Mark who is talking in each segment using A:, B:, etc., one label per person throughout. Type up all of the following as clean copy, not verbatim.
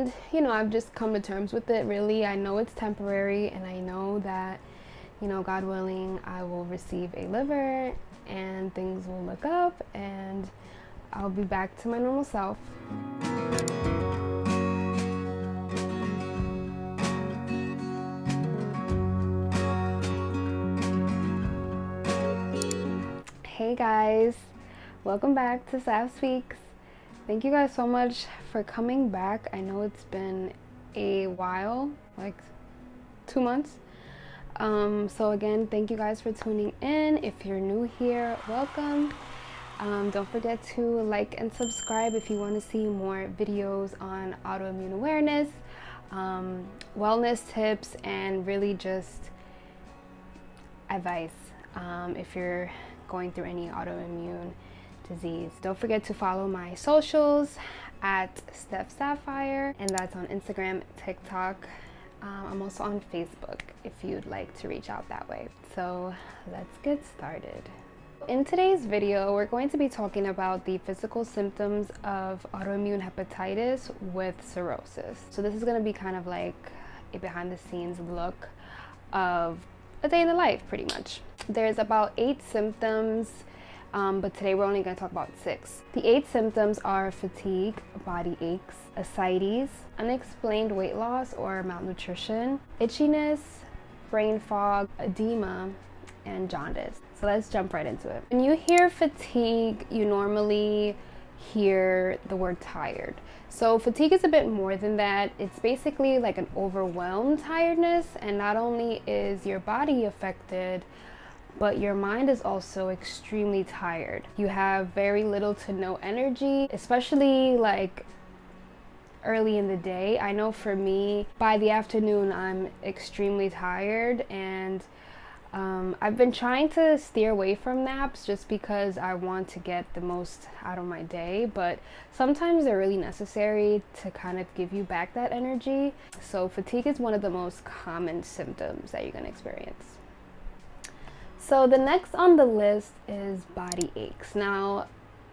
A: And you know, I've just come to terms with it. Really, I know it's temporary, and I know that, you know, God willing, I will receive a liver and things will look up and I'll be back to my normal self. Hey guys, welcome back to Sav Speaks. Thank you guys so much for coming back. I know it's been a while, like 2 months. So again, thank you guys for tuning in. If you're new here, welcome. Don't forget to like and subscribe if you want to see more videos on autoimmune awareness, wellness tips, and really just advice if you're going through any autoimmune disease. Don't forget to follow my socials at Steph Sapphire, and that's on Instagram, TikTok. I'm also on Facebook if you'd like to reach out that way. So let's get started. In today's video, we're going to be talking about the physical symptoms of autoimmune hepatitis with cirrhosis. So this is going to be kind of like a behind the scenes look of a day in the life, pretty much. There's about 8 symptoms, but today we're only going to talk about 6. The 8 symptoms are fatigue, body aches, ascites, unexplained weight loss or malnutrition, itchiness, brain fog, edema, and jaundice. So let's jump right into it. When you hear fatigue, you normally hear the word tired. So fatigue is a bit more than that. It's basically like an overwhelmed tiredness, and not only is your body affected, but your mind is also extremely tired. You have very little to no energy, especially like early in the day. I know for me, by the afternoon, I'm extremely tired, and I've been trying to steer away from naps just because I want to get the most out of my day, but sometimes they're really necessary to kind of give you back that energy. So fatigue is one of the most common symptoms that you're going to experience. So the next on the list is body aches. Now,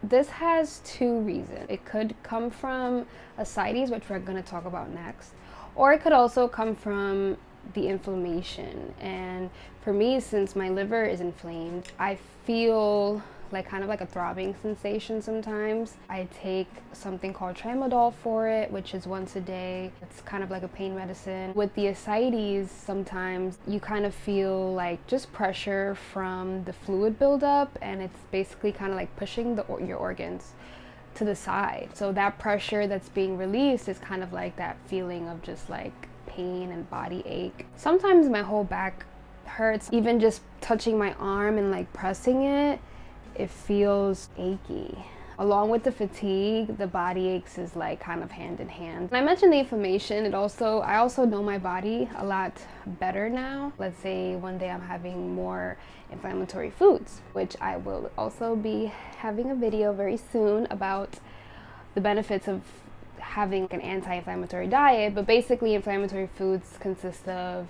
A: this has 2 reasons. It could come from ascites, which we're going to talk about next, or it could also come from the inflammation. And for me, since my liver is inflamed, I feel like kind of like a throbbing sensation sometimes. I take something called tramadol for it, which is once a day. It's kind of like a pain medicine. With the ascites, sometimes you kind of feel like just pressure from the fluid buildup, and it's basically kind of like pushing your organs to the side. So that pressure that's being released is kind of like that feeling of just like pain and body ache. Sometimes my whole back hurts. Even just touching my arm and like pressing it, it feels achy. Along with the fatigue, the body aches is like kind of hand in hand. And I mentioned the inflammation. I also know my body a lot better now. Let's say one day I'm having more inflammatory foods, which I will also be having a video very soon about the benefits of having an anti-inflammatory diet. But basically, inflammatory foods consist of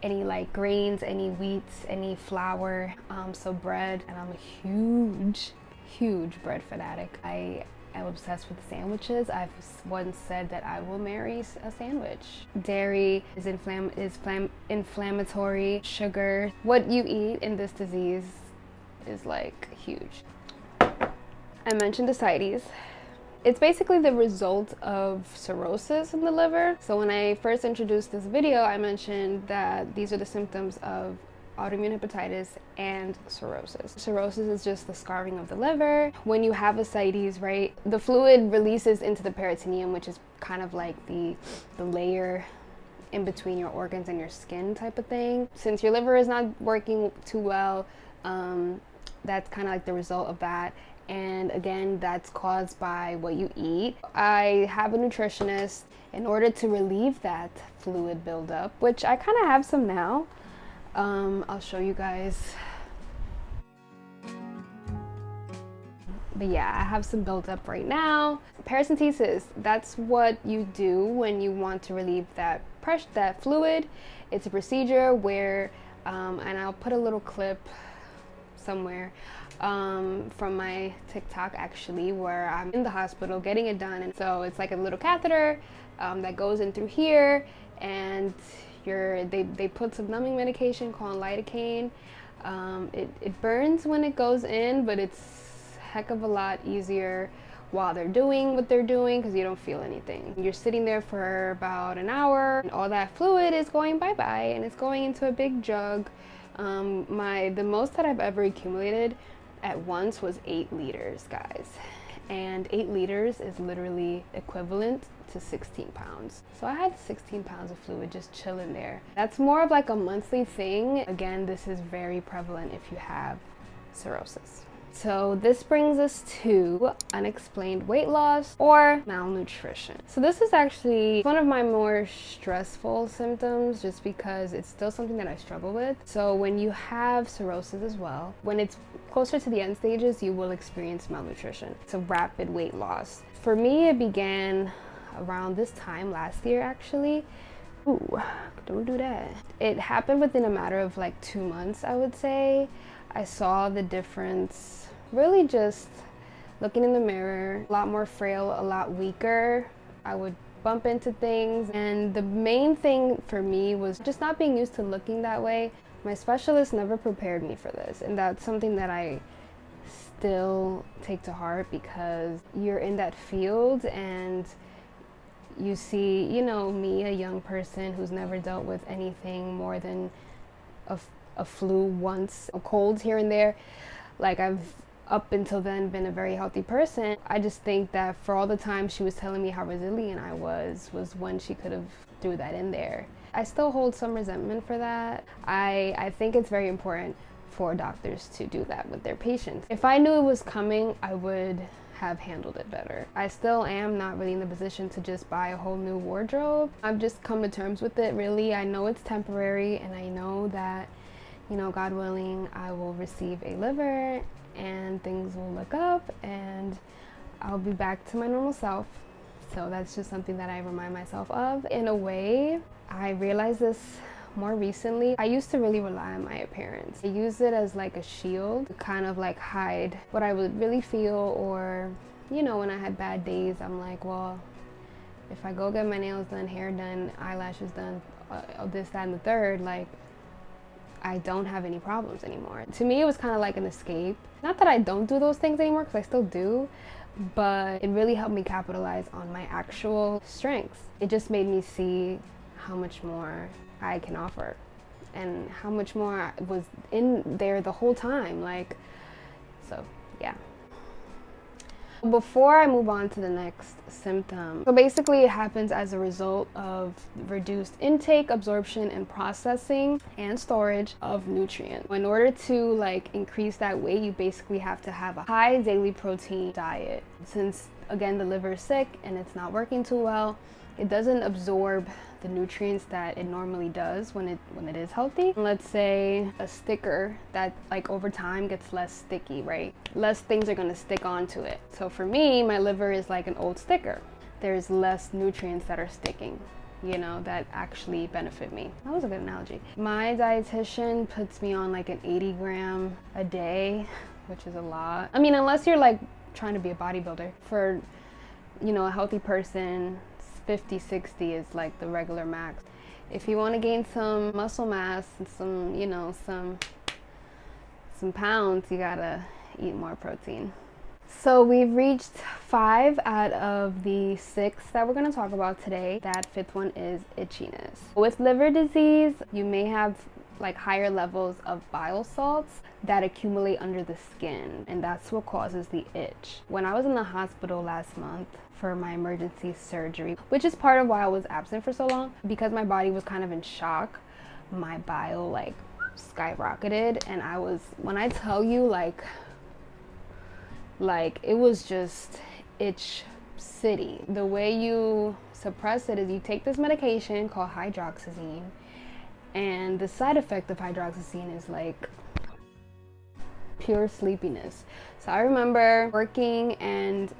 A: any like grains, any wheats, any flour, so bread. And I'm a huge bread fanatic. I am obsessed with sandwiches. I've once said that I will marry a sandwich. Dairy is inflammatory. Sugar, what you eat in this disease is like huge. I mentioned ascites. It's basically the result of cirrhosis in the liver. So when I first introduced this video, I mentioned that these are the symptoms of autoimmune hepatitis and cirrhosis. Cirrhosis is just the scarring of the liver. When you have ascites, right, the fluid releases into the peritoneum, which is kind of like the layer in between your organs and your skin type of thing. Since your liver is not working too well, that's kind of like the result of that. And again, that's caused by what you eat. I have a nutritionist in order to relieve that fluid buildup, which I kind of have some now. I'll show you guys. But yeah, I have some buildup right now. Paracentesis, that's what you do when you want to relieve that pressure, that fluid. It's a procedure where, and I'll put a little clip somewhere from my TikTok actually, where I'm in the hospital getting it done. And so it's like a little catheter that goes in through here, and they put some numbing medication called lidocaine. It burns when it goes in, but it's a heck of a lot easier while they're doing what they're doing, because you don't feel anything. You're sitting there for about an hour, and all that fluid is going bye-bye, and it's going into a big jug. The most that I've ever accumulated at once was 8 liters, guys. And 8 liters is literally equivalent to 16 pounds. So I had 16 pounds of fluid just chilling there. That's more of like a monthly thing. Again, this is very prevalent if you have cirrhosis. So this brings us to unexplained weight loss or malnutrition. So this is actually one of my more stressful symptoms, just because it's still something that I struggle with. So when you have cirrhosis as well, when it's closer to the end stages, you will experience malnutrition. It's a rapid weight loss. For me, it began around this time last year, actually. Ooh, don't do that. It happened within a matter of like 2 months, I would say. I saw the difference really just looking in the mirror, a lot more frail, a lot weaker. I would bump into things, and the main thing for me was just not being used to looking that way. My specialist never prepared me for this, and that's something that I still take to heart, because you're in that field and you see, you know, me, a young person who's never dealt with anything more than a flu once, a cold here and there. Like, I've up until then been a very healthy person. I just think that for all the time she was telling me how resilient I was when she could have threw that in there. I still hold some resentment for that. I think it's very important for doctors to do that with their patients. If I knew it was coming, I would have handled it better. I still am not really in the position to just buy a whole new wardrobe. I've just come to terms with it, really. I know it's temporary, and I know that, you know, God willing, I will receive a liver and things will look up and I'll be back to my normal self. So that's just something that I remind myself of. In a way, I realized this more recently. I used to really rely on my appearance. I used it as like a shield to kind of like hide what I would really feel, or, you know, when I had bad days, I'm like, well, if I go get my nails done, hair done, eyelashes done, this, that, and the third, like, I don't have any problems anymore. To me, it was kind of like an escape. Not that I don't do those things anymore, because I still do, but it really helped me capitalize on my actual strengths. It just made me see how much more I can offer and how much more was in there the whole time. Like, so yeah. Before I move on to the next symptom, so basically it happens as a result of reduced intake, absorption, and processing and storage of nutrients. In order to like increase that weight, you basically have to have a high daily protein diet. Since again the liver is sick and it's not working too well, it doesn't absorb the nutrients that it normally does when it is healthy. Let's say a sticker that like over time gets less sticky, right? Less things are going to stick onto it. So for me, my liver is like an old sticker. There's less nutrients that are sticking, you know, that actually benefit me. That was a good analogy. My dietitian puts me on like an 80 gram a day, which is a lot. I mean, unless you're like trying to be a bodybuilder. For, you know, a healthy person, 50, 60 is like the regular max. If you want to gain some muscle mass and some, you know, some pounds, you gotta eat more protein. So we've reached 5 out of the 6 that we're going to talk about today. That 5th one is itchiness. With liver disease, you may have like higher levels of bile salts that accumulate under the skin, and that's what causes the itch. When I was in the hospital last month for my emergency surgery, which is part of why I was absent for so long, because my body was kind of in shock, my bile like skyrocketed, and I was, when I tell you, like it was just itch city. The way you suppress it is you take this medication called hydroxyzine, and the side effect of hydroxyzine is like pure sleepiness. So I remember working, and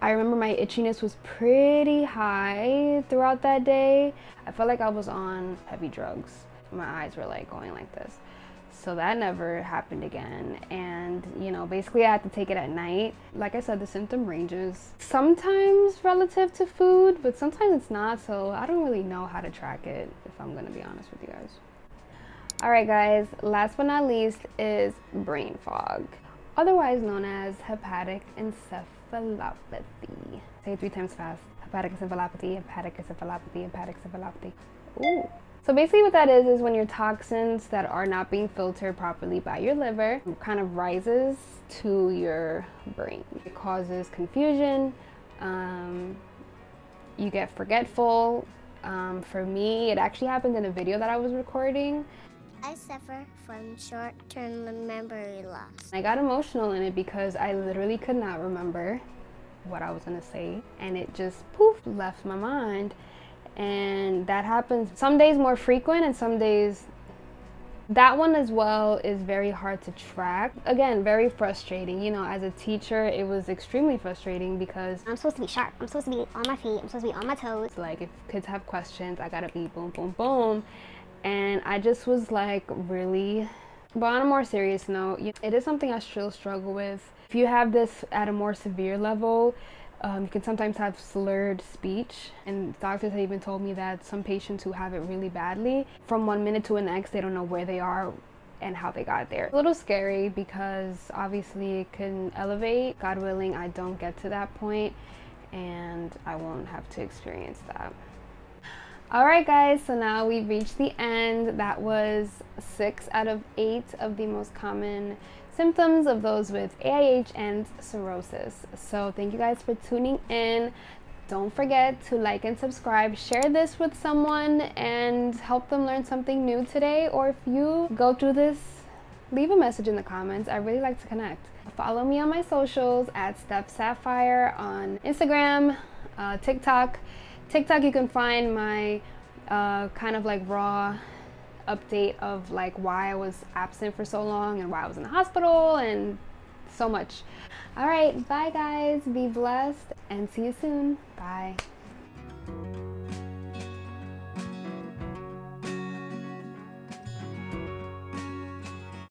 A: I remember my itchiness was pretty high throughout that day. I felt like I was on heavy drugs. My eyes were like going like this. So that never happened again. And, you know, basically I had to take it at night. Like I said, the symptom ranges sometimes relative to food, but sometimes it's not. So I don't really know how to track it, if I'm going to be honest with you guys. All right, guys, last but not least is brain fog, otherwise known as hepatic encephalopathy. Say it 3 times fast. Hepatic encephalopathy, hepatic encephalopathy, hepatic encephalopathy. Ooh. So basically what that is when your toxins that are not being filtered properly by your liver kind of rises to your brain. It causes confusion. You get forgetful. For me, it actually happened in a video that I was recording.
B: I suffer from short-term memory loss.
A: I got emotional in it because I literally could not remember what I was gonna say, and it just poof left my mind. And that happens some days more frequent, and some days that one as well is very hard to track. Again, very frustrating. You know, as a teacher, it was extremely frustrating because
B: I'm supposed to be sharp. I'm supposed to be on my feet. I'm supposed to be on my toes.
A: like if kids have questions, I gotta be boom, boom, boom. And I just was like, really? But on a more serious note, it is something I still struggle with. If you have this at a more severe level, you can sometimes have slurred speech, and doctors have even told me that some patients who have it really badly, from 1 minute to the next, they don't know where they are and how they got there. A little scary because obviously it can elevate. God willing, I don't get to that point and I won't have to experience that. All right, guys, so now we've reached the end. That was 6 out of 8 of the most common symptoms of those with AIH and cirrhosis. So thank you guys for tuning in. Don't forget to like and subscribe. Share this with someone and help them learn something new today. Or if you go through this, leave a message in the comments. I really like to connect. Follow me on my socials at Steph Sapphire on Instagram, TikTok. TikTok, you can find my kind of like raw update of like why I was absent for so long and why I was in the hospital and so much. All right, bye guys, be blessed and see you soon. Bye.